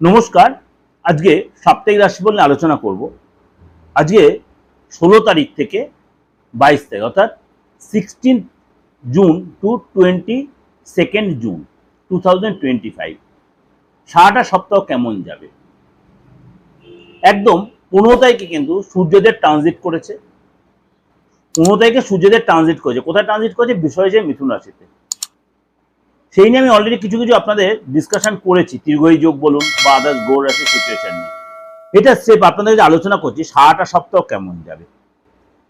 নমস্কার। আজকে সাপ্তাহিক রাশিফল নিয়ে আলোচনা করব। আজকে 16 তারিখ থেকে 22 তারিখ অর্থাৎ 16 জুন টু 22 জুন 2025 সারাটা সপ্তাহ কেমন যাবে। একদম 15 তারিখে কিন্তু সূর্যদেব ট্রানজিট করেছে। 15 তারিখে সূর্যদেব ট্রানজিট করেছে। কোথায় ট্রানজিট করেছে? বিষয়জয় মিথুন রাশিতে। সেই নিয়ে আমি অলরেডি কিছু আপনাদের ডিসকাশন করেছি, তীর্ঘয়ী যোগ বলুন বা আদার্স গ্রহ রাশির সিচুয়েশন নিয়ে। এটা স্টেপ আপনাদের যে আলোচনা করছি সারাটা সপ্তাহ কেমন যাবে।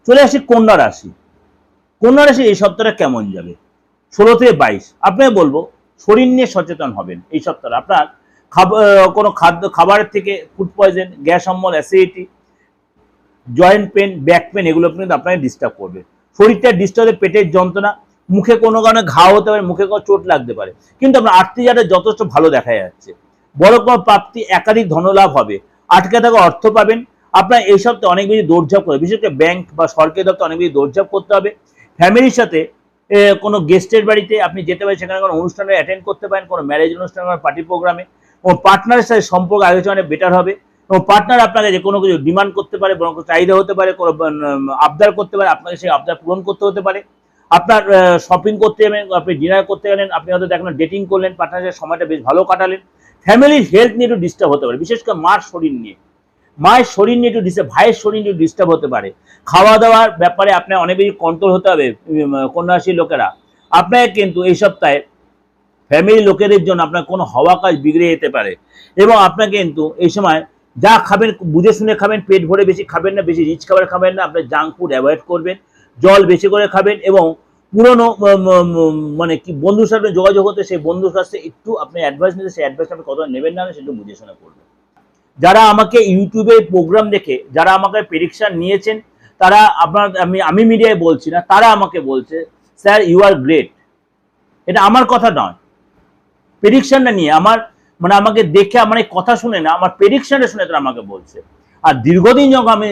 চলে আসি কন্যা রাশি। কন্যা রাশি এই সপ্তাহটা কেমন যাবে 16 থেকে 22। আপনাকে বলবো শরীর নিয়ে সচেতন হবেন এই সপ্তাহে। আপনার কোনো খাবারের থেকে ফুড পয়জন, গ্যাস অম্বল, acidity, joint pain, back pain এগুলো কিন্তু আপনাকে ডিস্টার্ব করবে। শরীরটা ডিস্টার্ব, পেটের যন্ত্রণা, মুখে কোনো কারণে ঘা হতে পারে, মুখে কোনো চোট লাগতে পারে। কিন্তু আপনার আর্থিক জায়গাটা যথেষ্ট ভালো দেখা যাচ্ছে। বড় কোনো প্রাপ্তি, একাধিক ধনলাভ হবে, আটকে থাকা অর্থ পাবেন। আপনার এই সপ্তাহে অনেক বেশি দৌড়ঝাঁপ করে, বিশেষ করে ব্যাংক বা সরকারি দপ্তর অনেক বেশি দৌড়ঝাঁপ করতে হবে। ফ্যামিলির সাথে কোনো গেস্টের বাড়িতে আপনি যেতে পারেন, সেখানে কোনো অনুষ্ঠানে অ্যাটেন্ড করতে পারেন, কোনো ম্যারেজ অনুষ্ঠান, কোনো পার্টি প্রোগ্রামে। এবং পার্টনারের সাথে সম্পর্ক আলোচনা বেটার হবে। এবং পার্টনার আপনাকে যে কোনো কিছু ডিমান্ড করতে পারে, কোনো চাহিদা হতে পারে, কোনো আবদার করতে পারে, আপনাকে সেই আবদার পূরণ করতে হতে পারে। আপনার শপিং করতে যাবেন, আপনি ডিনার করতে গেলেন, আপনি হয়তো দেখেন ডেটিং করলেন, পার্টনারের সময়টা বেশ ভালো কাটালেন। ফ্যামিলির হেলথ নিয়ে একটু ডিস্টার্ব হতে পারে, বিশেষ করে মায়ের শরীর নিয়ে একটু ডিস্টার্ব, ভাইয়ের শরীর নিয়ে ডিস্টার্ব হতে পারে। খাওয়া দাওয়ার ব্যাপারে আপনার অনেক বেশি কন্ট্রোল হতে হবে। কন্যা রাশির লোকেরা আপনাকে কিন্তু এই সপ্তাহে ফ্যামিলির লোকেদের জন্য আপনার কোনো হওয়া কাজ বিগড়ে যেতে পারে। এবং আপনাকে কিন্তু এই সময় যা খাবেন বুঝে শুনে খাবেন, পেট ভরে বেশি খাবেন না, বেশি রিচ খাবার খাবেন না, আপনার জাঙ্ক ফুড অ্যাভয়েড করবেন, জল বেশি করে খাবেন। এবং পুরনো মানে কি বন্ধুর সাথে যোগাযোগ হতে, সেই বন্ধুর কাছে একটু আপনি অ্যাডভাইস নিতে, সেই অ্যাডভাইস আপনি কতটা নেবেন না সেটা বুঝে শুনে করবেন। যারা আমাকে ইউটিউবে প্রোগ্রাম দেখে যারা আমাকে প্রেডিকশন নিয়েছেন, তারা আপনার আমি মিডিয়ায় বলছি না, তারা আমাকে বলছে স্যার ইউ আর গ্রেট। এটা আমার কথা নয়, প্রেডিকশনটা নিয়ে আমার মানে আমাকে দেখে আমার এই কথা শুনে না, আমার প্রেডিকশনটা শুনে তারা আমাকে বলছে। আর দীর্ঘদিন যখন আমি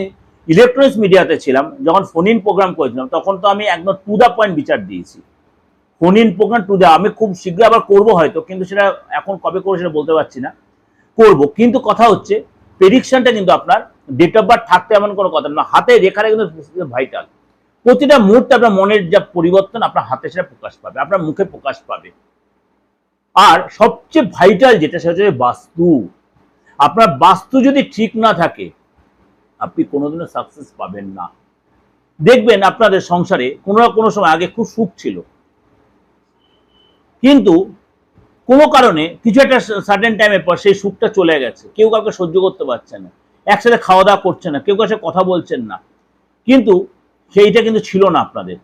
ইলেকট্রনিক্স মিডিয়াতে ছিলাম, যখন ফোন ইন প্রোগ্রাম করেছিলাম, তখন তো আমি একদম টু দ্য পয়েন্ট বিচার দিয়েছি। Phone in programme to the, আমি খুব শীঘ্রই আবার করবো হয়তো, কিন্তু সেটা এখন কবে করবো সেটা বলতে পারছি না, করবো। কিন্তু কথা হচ্ছে প্রেডিকশনটা কিন্তু আপনার ডেট অফ বার্থ থাকতে এমন কোনো কথা না, হাতে রেখাটা কিন্তু ভাইটাল। প্রতিটা মুহূর্তে আপনার মনের যা পরিবর্তন আপনার হাতে সেটা প্রকাশ পাবে, আপনার মুখে প্রকাশ পাবে। আর সবচেয়ে ভাইটাল যেটা সেটা হচ্ছে বাস্তু। আপনার বাস্তু যদি ঠিক না থাকে আপনি কোনোদিনও সাকসেস পাবেন না। দেখবেন আপনাদের সংসারে কোনো না কোনো সময় আগে খুব সুখ ছিল, কিন্তু কোনো কারণে কিছু একটা সার্টেন টাইমের পর সেই সুখটা চলে গেছে। কেউ কাউকে সহ্য করতে পারছে না, একসাথে খাওয়া দাওয়া করছে না, কেউ কাছে কথা বলছেন না। কিন্তু সেইটা কিন্তু ছিল না আপনাদের।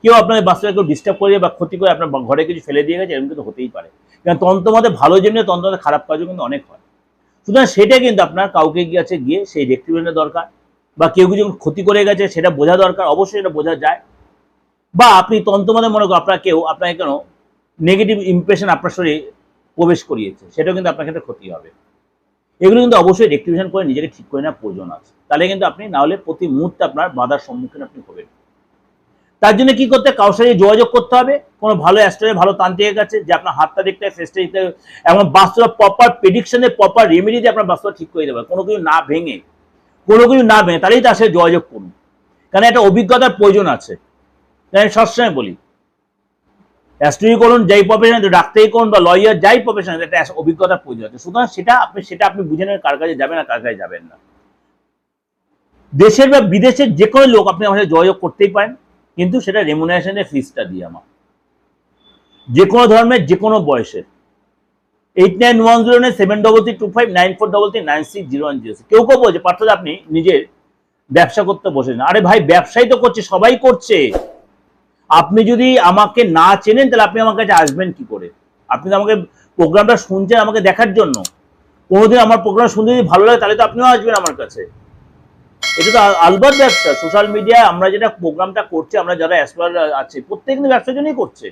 কেউ আপনাদের বাচ্চাকে কেউ ডিস্টার্ব করে বা ক্ষতি করে আপনার ঘরে কিছু ফেলে দিয়ে গেছে, এরকম কিন্তু হতেই পারে। কারণ তন্ত্রমতে ভালো যেমনি তন্ত্রমতে খারাপ কাজও কিন্তু অনেক হয়। সুতরাং সেটা কিন্তু আপনার কাউকে গিয়ে গিয়ে সেই রেক্টিফিকেশনের দরকার, বা কেউ কিছু ক্ষতি করে গেছে সেটা বোঝা দরকার। অবশ্যই এটা বোঝা যায়। বা আপনি তন্ত্রমতে মনে করেন আপনার কেউ আপনাকে কেন নেগেটিভ ইমপ্রেশন আপনার শরীরে প্রবেশ করিয়েছে, সেটাও কিন্তু আপনার ক্ষেত্রে ক্ষতি হবে। এগুলো কিন্তু অবশ্যই রেক্টিফিকেশন করে নিজেকে ঠিক করে নেওয়ার প্রয়োজন আছে। তাহলে কিন্তু আপনি না হলে প্রতি মুহূর্তে আপনার বাধার সম্মুখীন আপনি হবেন। তার জন্য কি করতে, কারোর সাথে যোগাযোগ করতে হবে, কোনো ভালো অ্যাস্ট্রোলজার, ভালো তান্ত্রিকের কাছে, যে আপনার হাতটা দেখতে হবে, ফেসটা দেখতে হবে, এবং বাস্তবতা প্রপার প্রেডিকশনে প্রপার রেমেডি দিয়ে আপনার বাস্তবতা ঠিক করে দেবে। কোনো কিছু না ভেঙে তাহলেই তার সাথে যোগাযোগ করুন। কারণ একটা অভিজ্ঞতার প্রয়োজন আছে। আমি সবসময় বলি অ্যাস্ট্রোলজি করুন, যাই প্রফেশন, ডাক্তারি করুন বা লয়ার, যাই প্রফেশন, একটা অভিজ্ঞতার প্রয়োজন আছে। সুতরাং সেটা আপনি বুঝে নেবেন কার কাছে যাবেন আর কার কাছে যাবেন না। দেশের বা বিদেশের যে কোনো লোক আপনি আমার সাথে যোগাযোগ করতেই পারেন, কিন্তু সেটা রেমুনারেশনের ফিসটা দিয়ে। আমার যে কোনো ধর্মের যে কোনো বয়সের 89109733259433960106। কেউ বলছে পার্থ আপনি নিজের ব্যবসা করতে বসেছেন। আরে ভাই, ব্যবসাই তো করছে, সবাই করছে। আপনি যদি আমাকে না চেনেন তাহলে আপনি আমার কাছে আসবেন কি করে? আপনি তো আমাকে প্রোগ্রামটা শুনছেন আমাকে দেখার জন্য। কোনোদিন আমার প্রোগ্রাম শুনতে যদি ভালো লাগে তাহলে তো আপনিও আসবেন আমার কাছে। এটা তো আলবাত ব্যবসা। সোশ্যাল মিডিয়ায় আমরা যেটা প্রোগ্রামটা করছি, আমরা যারা অ্যাস্ট্রোলজার আছে প্রত্যেক কিন্তু ব্যবসার জন্যই করছে।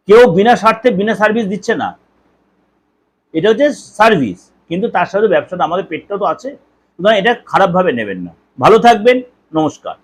কেউ বিনা স্বার্থে বিনা সার্ভিস দিচ্ছে না, এটা হচ্ছে সার্ভিস। কিন্তু তার সাথে ব্যবসাটা, আমাদের পেটটা তো আছে। সুতরাং এটা খারাপভাবে নেবেন না। ভালো থাকবেন। নমস্কার।